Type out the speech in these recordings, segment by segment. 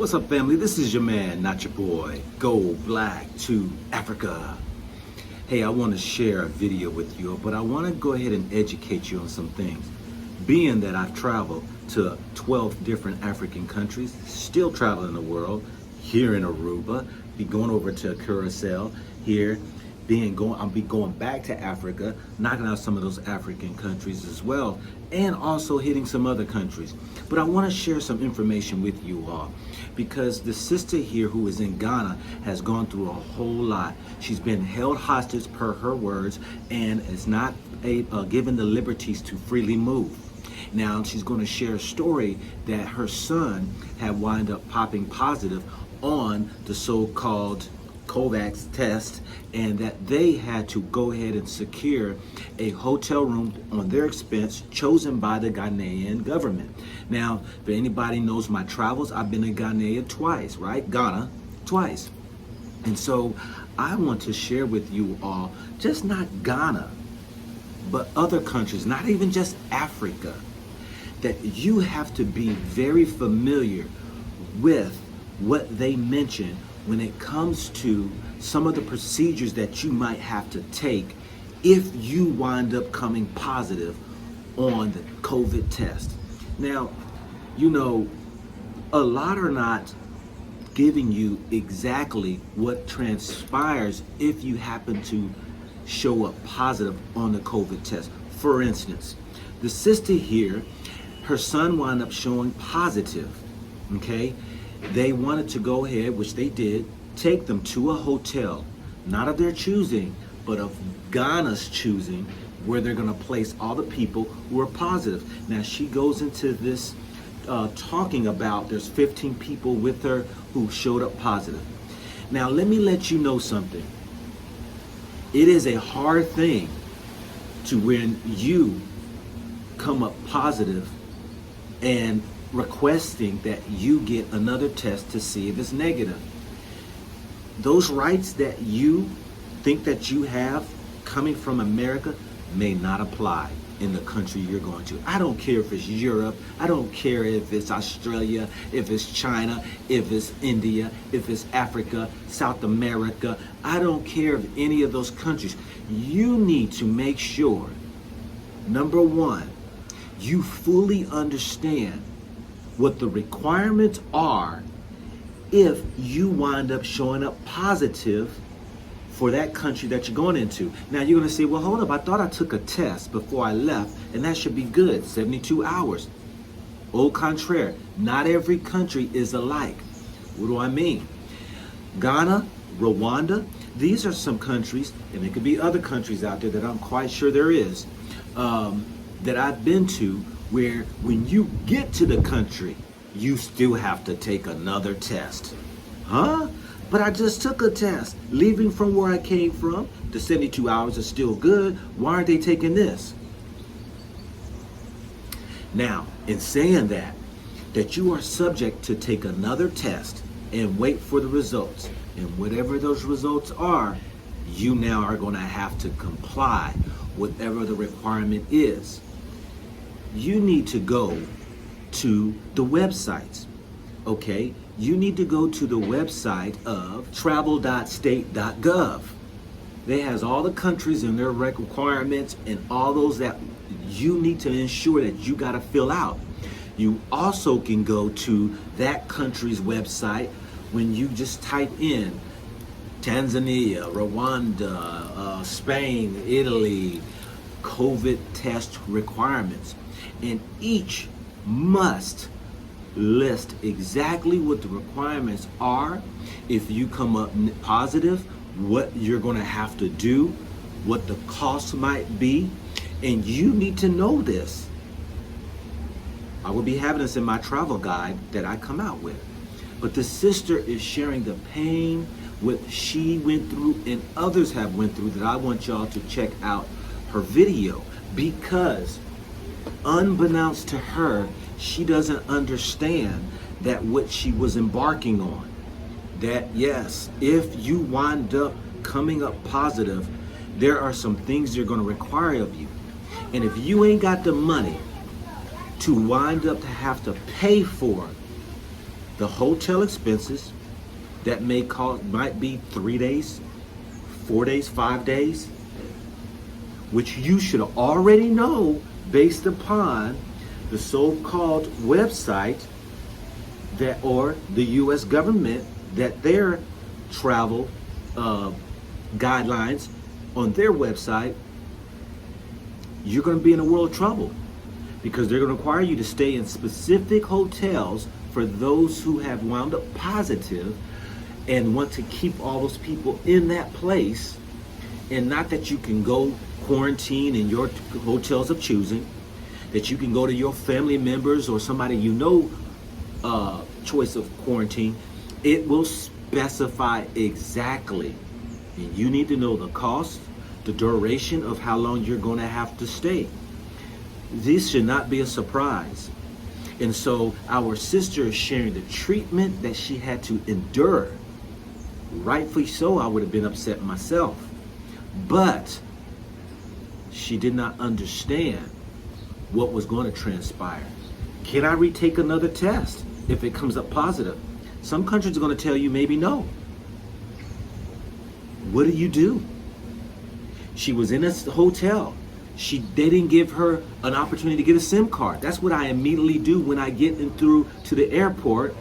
What's up, family? This is your man, not your boy, Go Black to Africa. Hey, I want to share a video with you, but I want to go ahead and educate you on some things. Being that I've traveled to 12 different African countries, still traveling the world, here in Aruba, be going over to Curacao here, I'll be going back to Africa, knocking out some of those African countries as well, and also hitting some other countries. But I want to share some information with you all, because the sister here who is in Ghana has gone through a whole lot. She's been held hostage per her words, and is not given the liberties to freely move. Now she's going to share a story that her son had wound up popping positive on the so-called COVAX test, and that they had to go ahead and secure a hotel room on their expense chosen by the Ghanaian government. Now, if anybody knows my travels, I've been in Ghana twice, right? Ghana twice. And so I want to share with you all, just not Ghana, but other countries, not even just Africa, that you have to be very familiar with what they mention when it comes to some of the procedures that you might have to take if you wind up coming positive on the COVID test. Now, you know, a lot are not giving you exactly what transpires if you happen to show up positive on the COVID test. For instance, the sister here, her son wound up showing positive, okay? They wanted to go ahead, which they did, take them to a hotel, not of their choosing, but of Ghana's choosing, where they're going to place all the people who are positive. Now she goes into this talking about there's 15 people with her who showed up positive. Now let me let you know something. It is a hard thing to, when you come up positive and requesting that you get another test to see if it's negative. Those rights that you think that you have coming from America may not apply in the country you're going to. I don't care if it's Europe, I don't care if it's Australia, if it's China, if it's India, if it's Africa, South America. I don't care if any of those countries. You need to make sure, number one, you fully understand what the requirements are if you wind up showing up positive for that country that you're going into. Now you're going to say, well, hold up, I thought I took a test before I left and that should be good, 72 hours. Au contraire, not every country is alike. What do I mean? Ghana, Rwanda, these are some countries, and there could be other countries out there that I'm quite sure there is, that I've been to, where when you get to the country, you still have to take another test. Huh? But I just took a test. Leaving from where I came from, the 72 hours is still good. Why aren't they taking this? Now, in saying that you are subject to take another test and wait for the results. And whatever those results are, you now are going to have to comply whatever the requirement is. You need to go to the websites, okay? You need to go to the website of travel.state.gov. They has all the countries and their requirements and all those that you need to ensure that you got to fill out. You also can go to that country's website when you just type in Tanzania, Rwanda, Spain, Italy, COVID test requirements. And each must list exactly what the requirements are. If you come up positive, what you're going to have to do, what the cost might be, and you need to know this. I will be having this in my travel guide that I come out with. But the sister is sharing the pain, what she went through and others have went through, that I want y'all to check out her video, because unbeknownst to her, she doesn't understand that what she was embarking on, that yes, if you wind up coming up positive, there are some things they're going to require of you. And if you ain't got the money to wind up to have to pay for the hotel expenses that might be 3 days, 4 days, 5 days, which you should already know based upon the so-called website that, or the U.S. government, that their travel guidelines on their website. You're going to be in a world of trouble because they're going to require you to stay in specific hotels for those who have wound up positive and want to keep all those people in that place, and not that you can go quarantine in your hotels of choosing, that you can go to your family members or somebody you know choice of quarantine. It will specify exactly, and you need to know the cost, the duration of how long you're going to have to stay. This should not be a surprise. And so our sister is sharing the treatment that she had to endure. Rightfully so, I would have been upset myself. But she did not understand what was going to transpire. Can I retake another test if it comes up positive? Some countries are going to tell you maybe no. What do you do? She was in a hotel. They didn't give her an opportunity to get a SIM card. That's what I immediately do when I get through to the airport.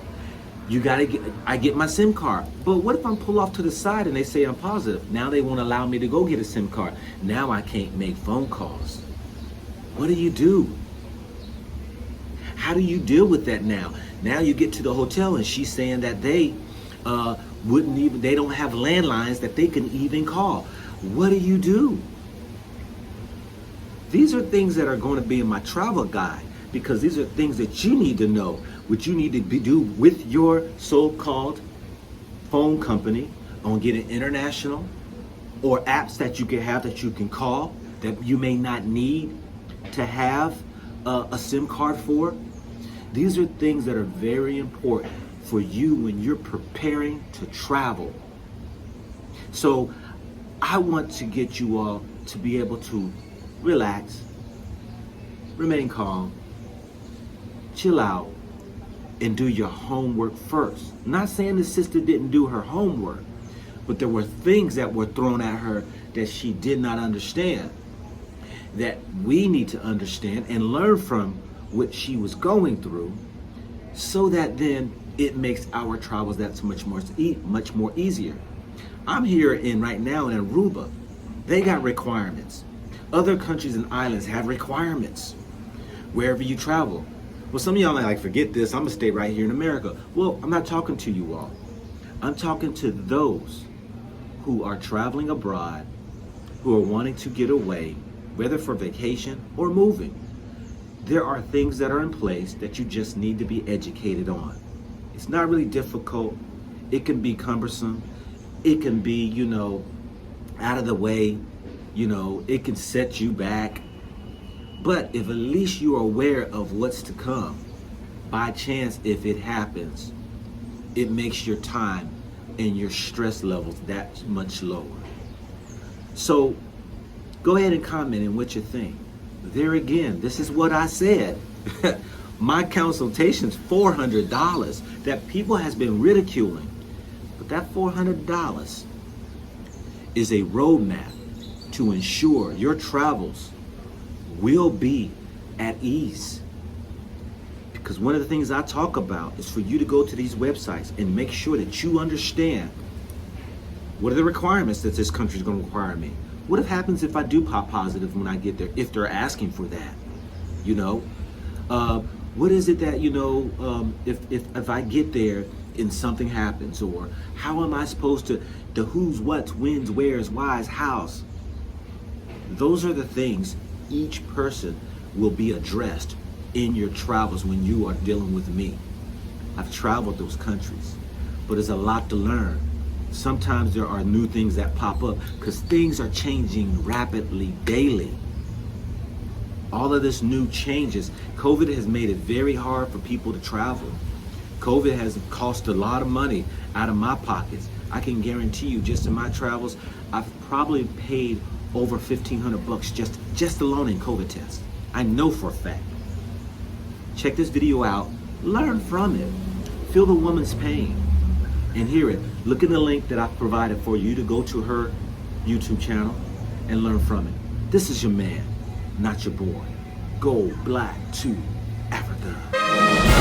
I get my SIM card. But what if I'm pull off to the side and they say I'm positive? Now they won't allow me to go get a SIM card. Now I can't make phone calls. What do you do? How do you deal with that now? Now you get to the hotel and she's saying that they they don't have landlines that they can even call. What do you do? These are things that are going to be in my travel guide, because these are things that you need to know, what you need to do with your so-called phone company on getting international, or apps that you can have that you can call that you may not need to have a SIM card for. These are things that are very important for you when you're preparing to travel. So I want to get you all to be able to relax, remain calm, chill out, and do your homework first. Not saying the sister didn't do her homework, but there were things that were thrown at her that she did not understand, that we need to understand and learn from what she was going through, so that then it makes our travels that much more easier. I'm here right now in Aruba. They got requirements. Other countries and islands have requirements wherever you travel. Well, some of y'all are like, forget this, I'm gonna stay right here in America. Well, I'm not talking to you all. I'm talking to those who are traveling abroad, who are wanting to get away, whether for vacation or moving. There are things that are in place that you just need to be educated on. It's not really difficult. It can be cumbersome. It can be, out of the way. It can set you back. But if at least you are aware of what's to come, by chance, if it happens, it makes your time and your stress levels that much lower. So go ahead and comment on what you think. There again, this is what I said. My consultation's $400 that people has been ridiculing. But that $400 is a roadmap to ensure your travels will be at ease. Because one of the things I talk about is for you to go to these websites and make sure that you understand what are the requirements that this country is going to require me. What happens if I do pop positive when I get there, if they're asking for that? What is it that, if I get there and something happens, or how am I supposed to, the who's, what's, when's, where's, why's, how's? Those are the things each person will be addressed in your travels when you are dealing with me. I've traveled those countries, but there's a lot to learn. Sometimes there are new things that pop up because things are changing rapidly daily. All of this new changes. COVID has made it very hard for people to travel. COVID has cost a lot of money out of my pockets. I can guarantee you, just in my travels, I've probably paid over $1,500 just alone in COVID tests. I know for a fact. Check this video out, learn from it, Feel the woman's pain and hear it. Look in the link that I've provided for you to go to her YouTube channel and learn from it. This is your man, not your boy. Go black to Africa.